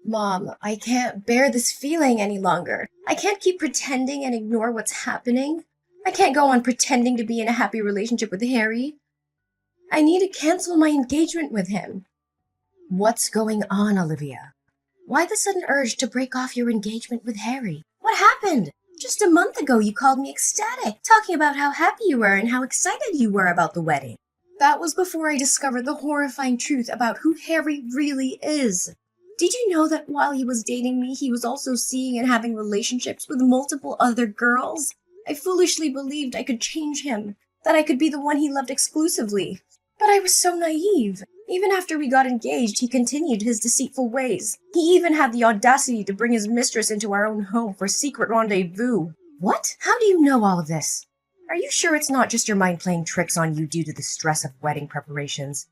Mom, I can't bear this feeling any longer. I can't keep pretending and ignore what's happening. I can't go on pretending to be in a happy relationship with Harry. I need to cancel my engagement with him. What's going on, Olivia? Why the sudden urge to break off your engagement with Harry? What happened? Just a month ago you called me ecstatic, talking about how happy you were and how excited you were about the wedding. That was before I discovered the horrifying truth about who Harry really is. Did you know that while he was dating me, he was also seeing and having relationships with multiple other girls? I foolishly believed I could change him, that I could be the one he loved exclusively. But I was so naive. Even after we got engaged, he continued his deceitful ways. He even had the audacity to bring his mistress into our own home for secret rendezvous. What? How do you know all of this? Are you sure it's not just your mind playing tricks on you due to the stress of wedding preparations?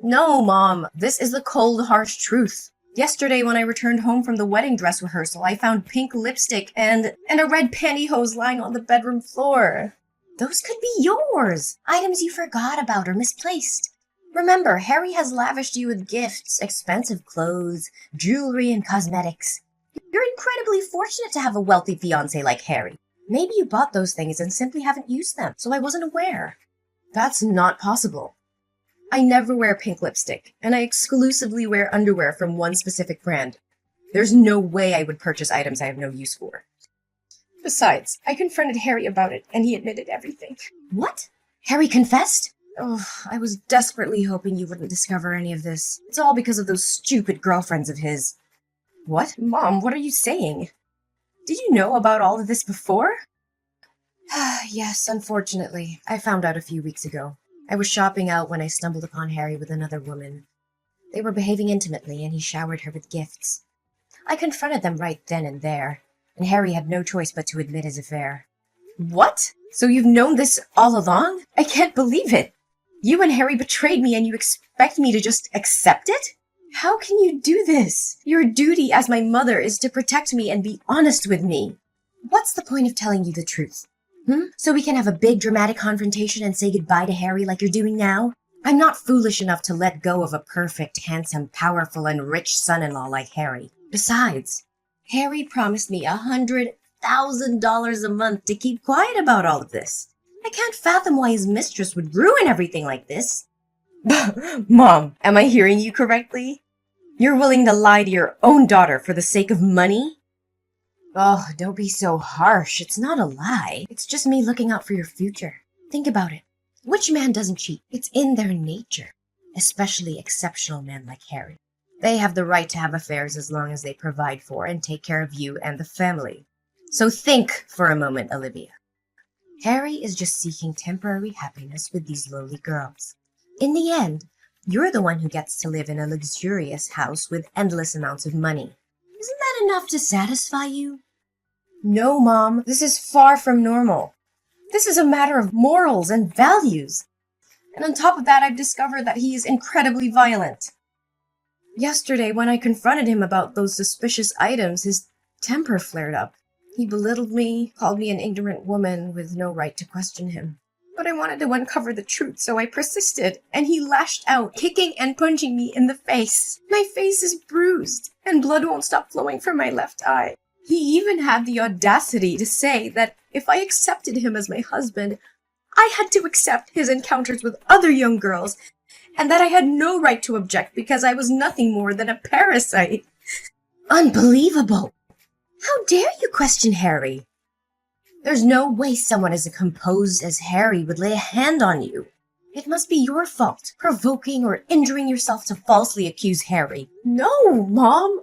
No, Mom. This is the cold, harsh truth. Yesterday, when I returned home from the wedding dress rehearsal, I found pink lipstick and a red pantyhose lying on the bedroom floor. Those could be yours. Items you forgot about or misplaced. Remember, Harry has lavished you with gifts, expensive clothes, jewelry, and cosmetics. You're incredibly fortunate to have a wealthy fiancé like Harry. Maybe you bought those things and simply haven't used them, so I wasn't aware. That's not possible. I never wear pink lipstick, and I exclusively wear underwear from one specific brand. There's no way I would purchase items I have no use for. Besides, I confronted Harry about it, and he admitted everything. What? Harry confessed? Oh, I was desperately hoping you wouldn't discover any of this. It's all because of those stupid girlfriends of his. What? Mom, what are you saying? Did you know about all of this before? Yes, unfortunately. I found out a few weeks ago. I was shopping out when I stumbled upon Harry with another woman. They were behaving intimately, and he showered her with gifts. I confronted them right then and there, and Harry had no choice but to admit his affair. What? So you've known this all along? I can't believe it. You and Harry betrayed me, and you expect me to just accept it? How can you do this? Your duty as my mother is to protect me and be honest with me. What's the point of telling you the truth? So we can have a big dramatic confrontation and say goodbye to Harry like you're doing now? I'm not foolish enough to let go of a perfect, handsome, powerful, and rich son-in-law like Harry. Besides, Harry promised me $100,000 a month to keep quiet about all of this. I can't fathom why his mistress would ruin everything like this. Mom, am I hearing you correctly? You're willing to lie to your own daughter for the sake of money? Oh, don't be so harsh. It's not a lie. It's just me looking out for your future. Think about it. Which man doesn't cheat? It's in their nature. Especially exceptional men like Harry. They have the right to have affairs as long as they provide for and take care of you and the family. So think for a moment, Olivia. Harry is just seeking temporary happiness with these lowly girls. In the end, you're the one who gets to live in a luxurious house with endless amounts of money. Isn't that enough to satisfy you? No, Mom, this is far from normal. This is a matter of morals and values. And on top of that, I've discovered that he is incredibly violent. Yesterday, when I confronted him about those suspicious items, his temper flared up. He belittled me, called me an ignorant woman with no right to question him. But I wanted to uncover the truth, so I persisted, and he lashed out, kicking and punching me in the face. My face is bruised, and blood won't stop flowing from my left eye. He even had the audacity to say that if I accepted him as my husband, I had to accept his encounters with other young girls, and that I had no right to object because I was nothing more than a parasite. Unbelievable! How dare you question Harry? There's no way someone as composed as Harry would lay a hand on you. It must be your fault, provoking or injuring yourself to falsely accuse Harry. No, Mom!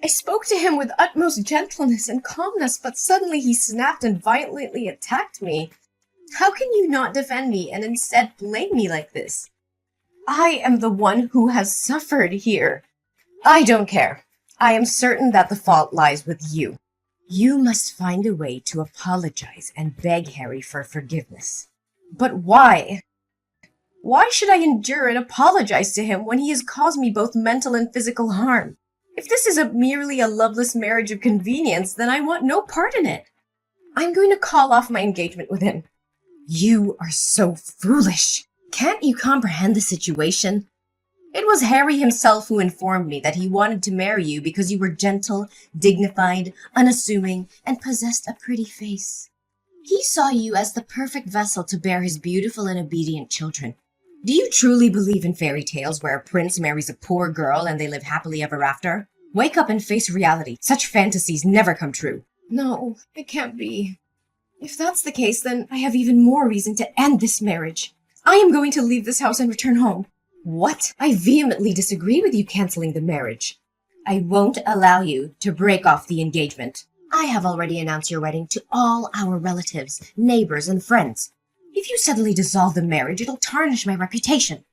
I spoke to him with utmost gentleness and calmness, but suddenly he snapped and violently attacked me. How can you not defend me and instead blame me like this? I am the one who has suffered here. I don't care. I am certain that the fault lies with you. You must find a way to apologize and beg Harry for forgiveness. But why? Why should I endure and apologize to him when he has caused me both mental and physical harm? If this is merely a loveless marriage of convenience, then I want no part in it. I'm going to call off my engagement with him. You are so foolish. Can't you comprehend the situation? It was Harry himself who informed me that he wanted to marry you because you were gentle, dignified, unassuming, and possessed a pretty face. He saw you as the perfect vessel to bear his beautiful and obedient children. Do you truly believe in fairy tales where a prince marries a poor girl and they live happily ever after? Wake up and face reality. Such fantasies never come true. No, it can't be. If that's the case, then I have even more reason to end this marriage. I am going to leave this house and return home. What? I vehemently disagree with you canceling the marriage. I won't allow you to break off the engagement. I have already announced your wedding to all our relatives, neighbors, and friends. If you suddenly dissolve the marriage, it'll tarnish my reputation.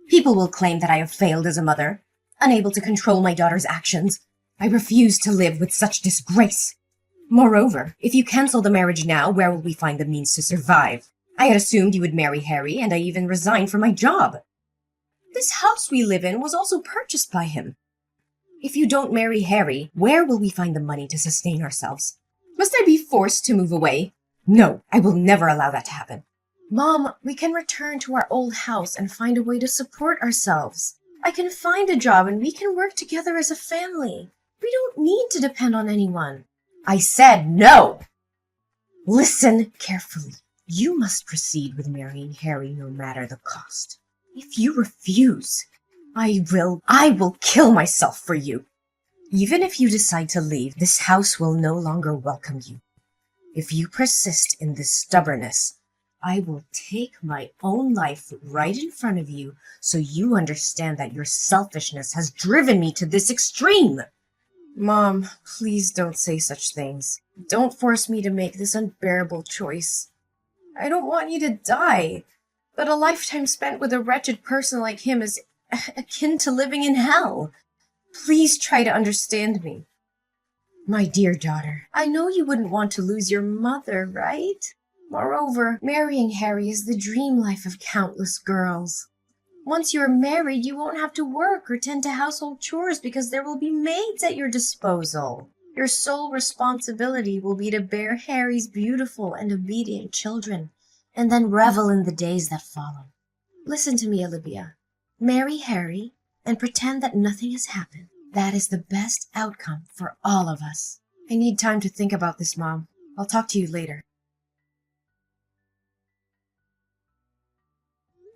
People will claim that I have failed as a mother, unable to control my daughter's actions. I refuse to live with such disgrace. Moreover, if you cancel the marriage now, where will we find the means to survive? I had assumed you would marry Harry, and I even resigned from my job. This house we live in was also purchased by him. If you don't marry Harry, where will we find the money to sustain ourselves? Must I be forced to move away? No, I will never allow that to happen. Mom, we can return to our old house and find a way to support ourselves. I can find a job and we can work together as a family. We don't need to depend on anyone. I said no! Listen carefully. You must proceed with marrying Harry no matter the cost. If you refuse, I will kill myself for you. Even if you decide to leave, this house will no longer welcome you. If you persist in this stubbornness, I will take my own life right in front of you so you understand that your selfishness has driven me to this extreme. Mom, please don't say such things. Don't force me to make this unbearable choice. I don't want you to die, but a lifetime spent with a wretched person like him is akin to living in hell. Please try to understand me. My dear daughter, I know you wouldn't want to lose your mother, right? Moreover, marrying Harry is the dream life of countless girls. Once you are married, you won't have to work or tend to household chores because there will be maids at your disposal. Your sole responsibility will be to bear Harry's beautiful and obedient children, and then revel in the days that follow. Listen to me, Olivia. Marry Harry and pretend that nothing has happened. That is the best outcome for all of us. I need time to think about this, Mom. I'll talk to you later.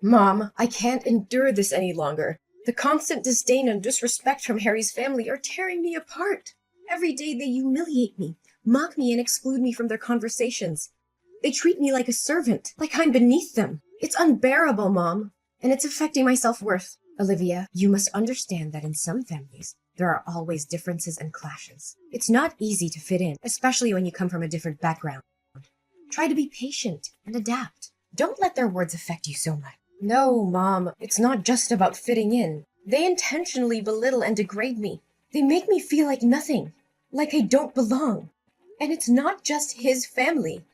Mom, I can't endure this any longer. The constant disdain and disrespect from Harry's family are tearing me apart. Every day they humiliate me, mock me, and exclude me from their conversations. They treat me like a servant, like I'm beneath them. It's unbearable, Mom, and it's affecting my self-worth. Olivia, you must understand that in some families, there are always differences and clashes. It's not easy to fit in, especially when you come from a different background. Try to be patient and adapt. Don't let their words affect you so much. No, Mom, it's not just about fitting in. They intentionally belittle and degrade me. They make me feel like nothing, like I don't belong. And it's not just his family.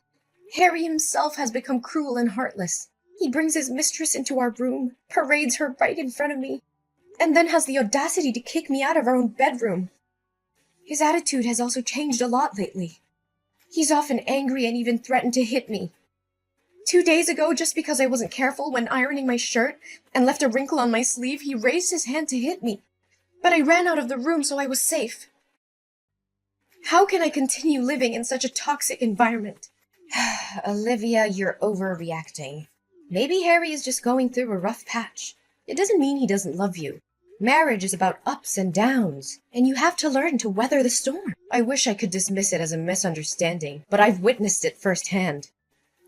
Harry himself has become cruel and heartless. He brings his mistress into our room, parades her right in front of me, and then has the audacity to kick me out of our own bedroom. His attitude has also changed a lot lately. He's often angry and even threatened to hit me. 2 days ago, just because I wasn't careful when ironing my shirt and left a wrinkle on my sleeve, he raised his hand to hit me. But I ran out of the room, so I was safe. How can I continue living in such a toxic environment? Olivia, you're overreacting. Maybe Harry is just going through a rough patch. It doesn't mean he doesn't love you. Marriage is about ups and downs, and you have to learn to weather the storm. I wish I could dismiss it as a misunderstanding, but I've witnessed it firsthand.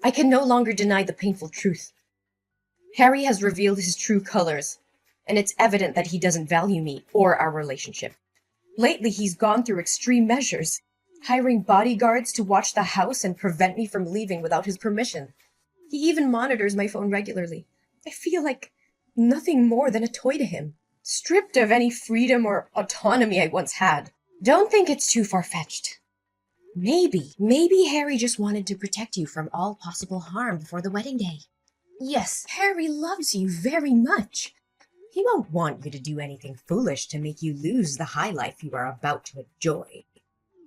I can no longer deny the painful truth. Harry has revealed his true colors, and it's evident that he doesn't value me or our relationship. Lately, he's gone through extreme measures, hiring bodyguards to watch the house and prevent me from leaving without his permission. He even monitors my phone regularly. I feel like nothing more than a toy to him, stripped of any freedom or autonomy I once had. Don't think it's too far-fetched. Maybe Harry just wanted to protect you from all possible harm before the wedding day. Yes, Harry loves you very much. He won't want you to do anything foolish to make you lose the high life you are about to enjoy.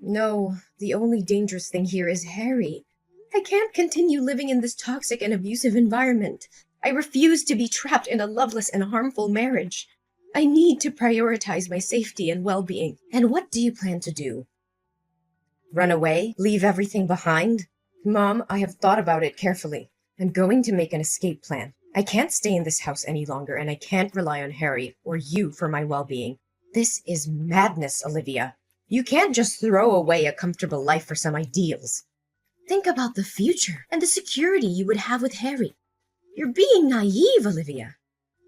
No, the only dangerous thing here is Harry. I can't continue living in this toxic and abusive environment. I refuse to be trapped in a loveless and harmful marriage. I need to prioritize my safety and well-being. And what do you plan to do? Run away? Leave everything behind? Mom, I have thought about it carefully. I'm going to make an escape plan. I can't stay in this house any longer, and I can't rely on Harry or you for my well-being. This is madness, Olivia. You can't just throw away a comfortable life for some ideals. Think about the future and the security you would have with Harry. You're being naive, Olivia.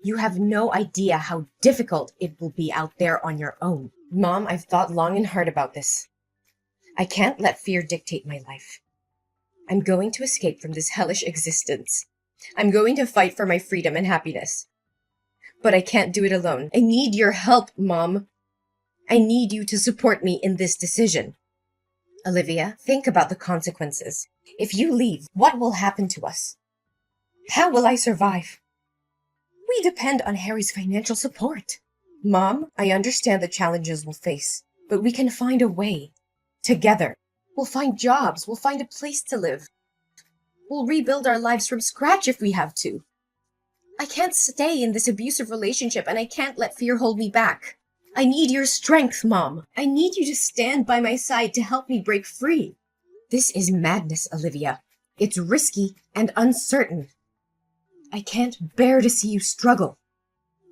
You have no idea how difficult it will be out there on your own. Mom, I've thought long and hard about this. I can't let fear dictate my life. I'm going to escape from this hellish existence. I'm going to fight for my freedom and happiness. But I can't do it alone. I need your help, Mom. I need you to support me in this decision. Olivia, think about the consequences. If you leave, what will happen to us? How will I survive? We depend on Harry's financial support. Mom, I understand the challenges we'll face, but we can find a way. Together. We'll find jobs. We'll find a place to live. We'll rebuild our lives from scratch if we have to. I can't stay in this abusive relationship, and I can't let fear hold me back. I need your strength, Mom. I need you to stand by my side to help me break free. This is madness, Olivia. It's risky and uncertain. I can't bear to see you struggle.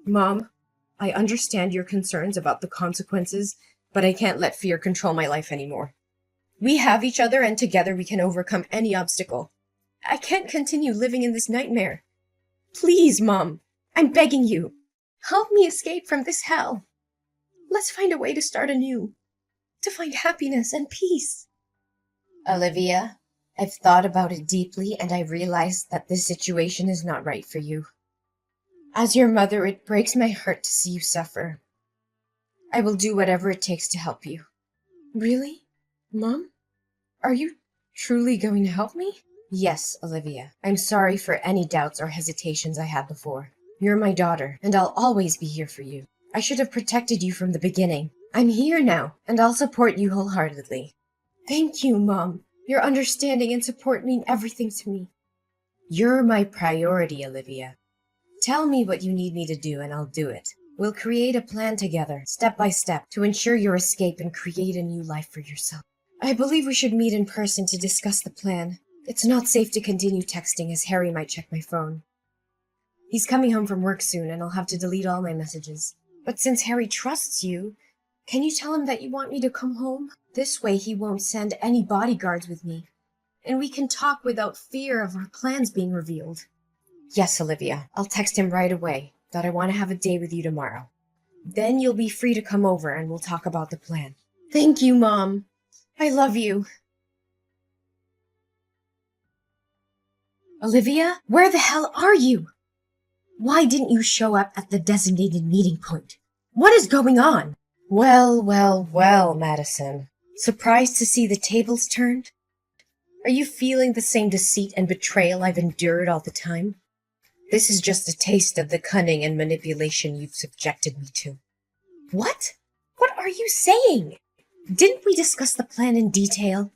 Mom, I understand your concerns about the consequences, but I can't let fear control my life anymore. We have each other, and together we can overcome any obstacle. I can't continue living in this nightmare. Please, Mom, I'm begging you. Help me escape from this hell. Let's find a way to start anew, to find happiness and peace. Olivia, I've thought about it deeply, and I realize that this situation is not right for you. As your mother, it breaks my heart to see you suffer. I will do whatever it takes to help you. Really? Mom? Are you truly going to help me? Yes, Olivia. I'm sorry for any doubts or hesitations I had before. You're my daughter, and I'll always be here for you. I should have protected you from the beginning. I'm here now, and I'll support you wholeheartedly. Thank you, Mom. Your understanding and support mean everything to me. You're my priority, Olivia. Tell me what you need me to do, and I'll do it. We'll create a plan together, step by step, to ensure your escape and create a new life for yourself. I believe we should meet in person to discuss the plan. It's not safe to continue texting, as Harry might check my phone. He's coming home from work soon, and I'll have to delete all my messages. But since Harry trusts you, can you tell him that you want me to come home? This way he won't send any bodyguards with me, and we can talk without fear of our plans being revealed. Yes, Olivia, I'll text him right away that I want to have a day with you tomorrow. Then you'll be free to come over and we'll talk about the plan. Thank you, Mom. I love you. Olivia, where the hell are you? Why didn't you show up at the designated meeting point? What is going on? Well, Madison. Surprised to see the tables turned? Are you feeling the same deceit and betrayal I've endured all the time? This is just a taste of the cunning and manipulation you've subjected me to. What? What are you saying? Didn't we discuss the plan in detail?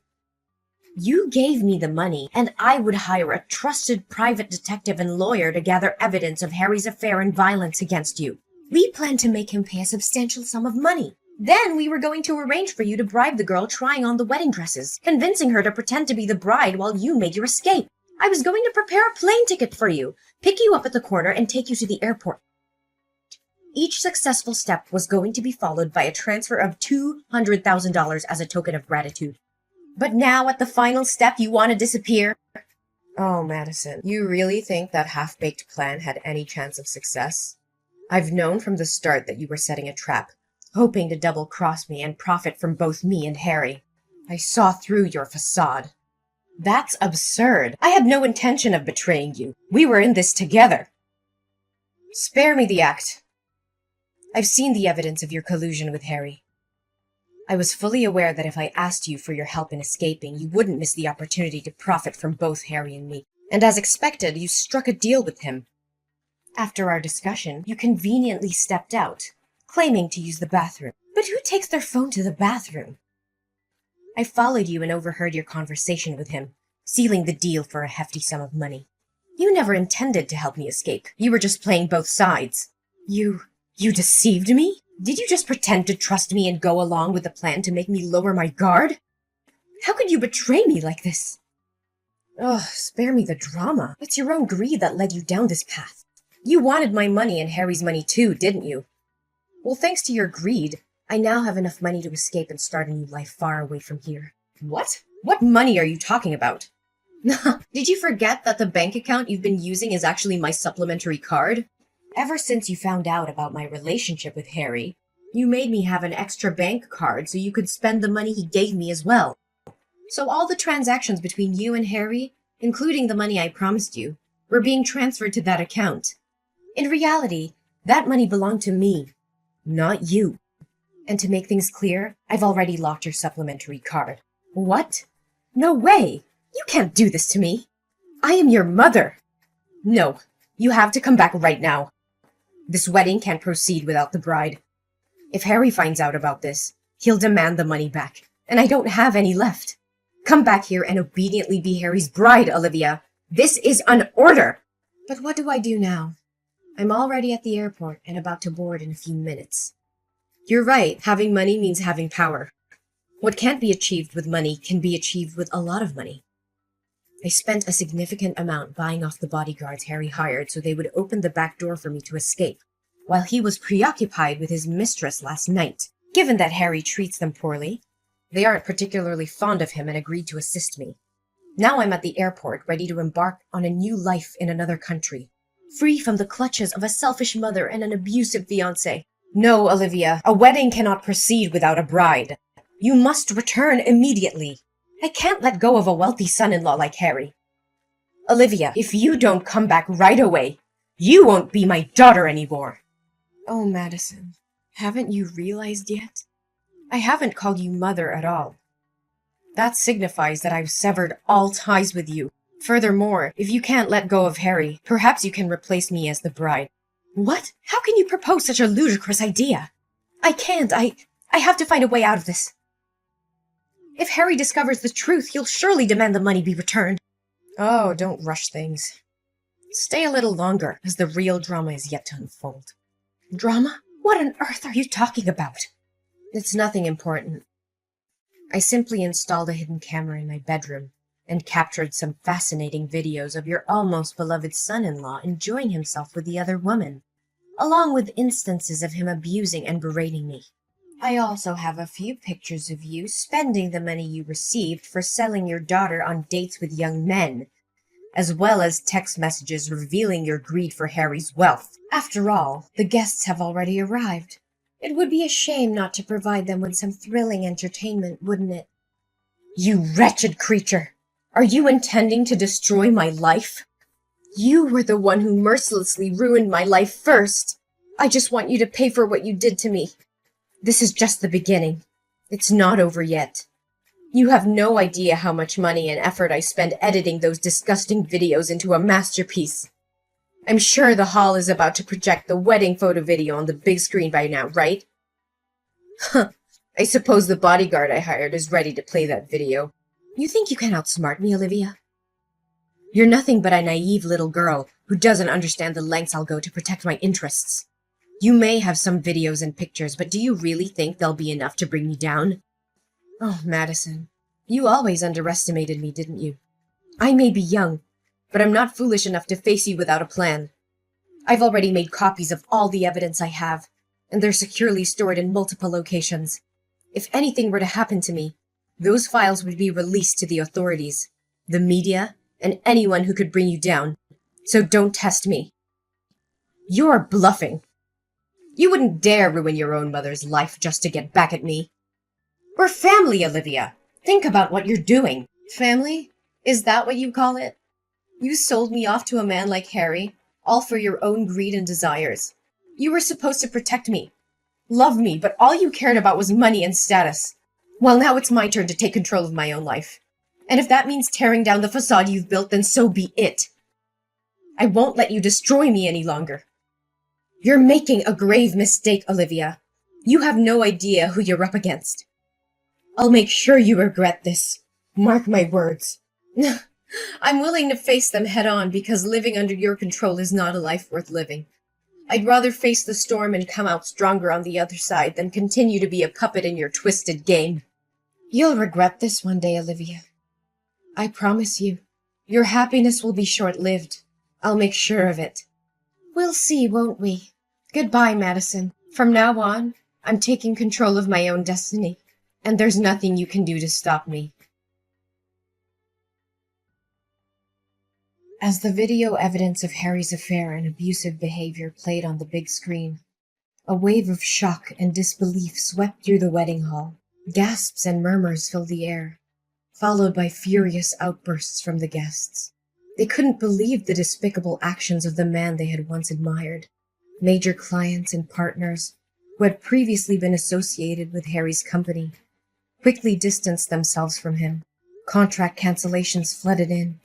You gave me the money, and I would hire a trusted private detective and lawyer to gather evidence of Harry's affair and violence against you. We planned to make him pay a substantial sum of money. Then we were going to arrange for you to bribe the girl trying on the wedding dresses, convincing her to pretend to be the bride while you made your escape. I was going to prepare a plane ticket for you, pick you up at the corner, and take you to the airport. Each successful step was going to be followed by a transfer of $200,000 as a token of gratitude. But now, at the final step, you want to disappear? Oh, Madison, you really think that half-baked plan had any chance of success? I've known from the start that you were setting a trap, hoping to double-cross me and profit from both me and Harry. I saw through your facade. That's absurd. I had no intention of betraying you. We were in this together. Spare me the act. I've seen the evidence of your collusion with Harry. I was fully aware that if I asked you for your help in escaping, you wouldn't miss the opportunity to profit from both Harry and me. And as expected, you struck a deal with him. After our discussion, you conveniently stepped out, claiming to use the bathroom. But who takes their phone to the bathroom? I followed you and overheard your conversation with him, sealing the deal for a hefty sum of money. You never intended to help me escape. You were just playing both sides. You You deceived me? Did you just pretend to trust me and go along with the plan to make me lower my guard? How could you betray me like this? Ugh, spare me the drama. It's your own greed that led you down this path. You wanted my money and Harry's money too, didn't you? Well, thanks to your greed, I now have enough money to escape and start a new life far away from here. What? What money are you talking about? Did you forget that the bank account you've been using is actually my supplementary card? Ever since you found out about my relationship with Harry, you made me have an extra bank card so you could spend the money he gave me as well. So all the transactions between you and Harry, including the money I promised you, were being transferred to that account. In reality, that money belonged to me, not you. And to make things clear, I've already locked your supplementary card. What? No way! You can't do this to me! I am your mother! No, you have to come back right now. This wedding can't proceed without the bride. If Harry finds out about this, he'll demand the money back, and I don't have any left. Come back here and obediently be Harry's bride, Olivia. This is an order! But what do I do now? I'm already at the airport and about to board in a few minutes. You're right, having money means having power. What can't be achieved with money can be achieved with a lot of money. I spent a significant amount buying off the bodyguards Harry hired so they would open the back door for me to escape, while he was preoccupied with his mistress last night. Given that Harry treats them poorly, they aren't particularly fond of him and agreed to assist me. Now I'm at the airport, ready to embark on a new life in another country, free from the clutches of a selfish mother and an abusive fiancé. No, Olivia, a wedding cannot proceed without a bride. You must return immediately. I can't let go of a wealthy son-in-law like Harry. Olivia, if you don't come back right away, you won't be my daughter anymore. Oh, Madison, haven't you realized yet? I haven't called you mother at all. That signifies that I've severed all ties with you. Furthermore, if you can't let go of Harry, perhaps you can replace me as the bride. What? How can you propose such a ludicrous idea? I can't. I have to find a way out of this. If Harry discovers the truth, he'll surely demand the money be returned. Oh, don't rush things. Stay a little longer, as the real drama is yet to unfold. Drama? What on earth are you talking about? It's nothing important. I simply installed a hidden camera in my bedroom and captured some fascinating videos of your almost beloved son-in-law enjoying himself with the other woman, along with instances of him abusing and berating me. I also have a few pictures of you spending the money you received for selling your daughter on dates with young men, as well as text messages revealing your greed for Harry's wealth. After all, the guests have already arrived. It would be a shame not to provide them with some thrilling entertainment, wouldn't it? You wretched creature! Are you intending to destroy my life? You were the one who mercilessly ruined my life first. I just want you to pay for what you did to me. This is just the beginning. It's not over yet. You have no idea how much money and effort I spend editing those disgusting videos into a masterpiece. I'm sure the hall is about to project the wedding photo video on the big screen by now, right? Huh. I suppose the bodyguard I hired is ready to play that video. You think you can outsmart me, Olivia? You're nothing but a naive little girl who doesn't understand the lengths I'll go to protect my interests. You may have some videos and pictures, but do you really think they'll be enough to bring me down? Oh, Madison, you always underestimated me, didn't you? I may be young, but I'm not foolish enough to face you without a plan. I've already made copies of all the evidence I have, and they're securely stored in multiple locations. If anything were to happen to me, those files would be released to the authorities, the media, and anyone who could bring you down. So don't test me. You're bluffing. You wouldn't dare ruin your own mother's life just to get back at me. We're family, Olivia. Think about what you're doing. Family? Is that what you call it? You sold me off to a man like Harry, all for your own greed and desires. You were supposed to protect me, love me, but all you cared about was money and status. Well, now it's my turn to take control of my own life. And if that means tearing down the facade you've built, then so be it. I won't let you destroy me any longer. You're making a grave mistake, Olivia. You have no idea who you're up against. I'll make sure you regret this. Mark my words. I'm willing to face them head on because living under your control is not a life worth living. I'd rather face the storm and come out stronger on the other side than continue to be a puppet in your twisted game. You'll regret this one day, Olivia. I promise you, your happiness will be short-lived. I'll make sure of it. We'll see, won't we? Goodbye, Madison. From now on, I'm taking control of my own destiny, and there's nothing you can do to stop me. As the video evidence of Harry's affair and abusive behavior played on the big screen, a wave of shock and disbelief swept through the wedding hall. Gasps and murmurs filled the air, followed by furious outbursts from the guests. They couldn't believe the despicable actions of the man they had once admired. Major clients and partners, who had previously been associated with Harry's company, quickly distanced themselves from him. Contract cancellations flooded in,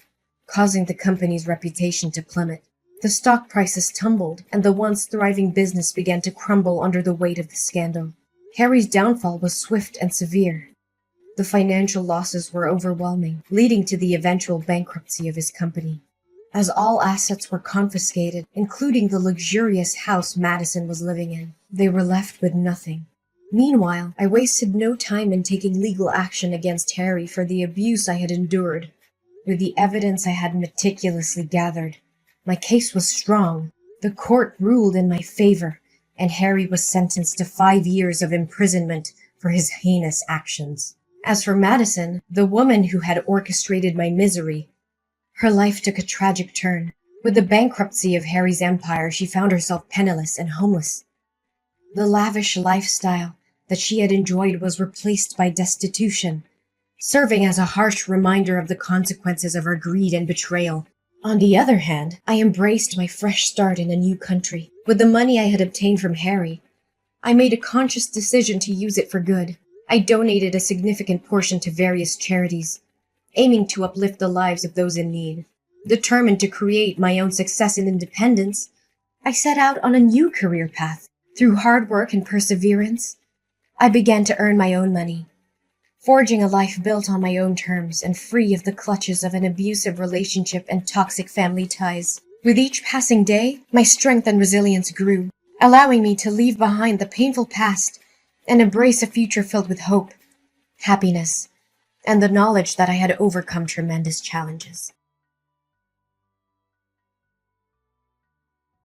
causing the company's reputation to plummet. The stock prices tumbled, and the once thriving business began to crumble under the weight of the scandal. Harry's downfall was swift and severe. The financial losses were overwhelming, leading to the eventual bankruptcy of his company. As all assets were confiscated, including the luxurious house Madison was living in, they were left with nothing. Meanwhile, I wasted no time in taking legal action against Harry for the abuse I had endured. With the evidence I had meticulously gathered, my case was strong. The court ruled in my favor, and Harry was sentenced to 5 years of imprisonment for his heinous actions. As for Madison, the woman who had orchestrated my misery, her life took a tragic turn. With the bankruptcy of Harry's empire, she found herself penniless and homeless. The lavish lifestyle that she had enjoyed was replaced by destitution, serving as a harsh reminder of the consequences of her greed and betrayal. On the other hand, I embraced my fresh start in a new country. With the money I had obtained from Harry, I made a conscious decision to use it for good. I donated a significant portion to various charities, aiming to uplift the lives of those in need. Determined to create my own success and independence, I set out on a new career path. Through hard work and perseverance, I began to earn my own money, forging a life built on my own terms and free of the clutches of an abusive relationship and toxic family ties. With each passing day, my strength and resilience grew, allowing me to leave behind the painful past and embrace a future filled with hope, happiness, and the knowledge that I had overcome tremendous challenges.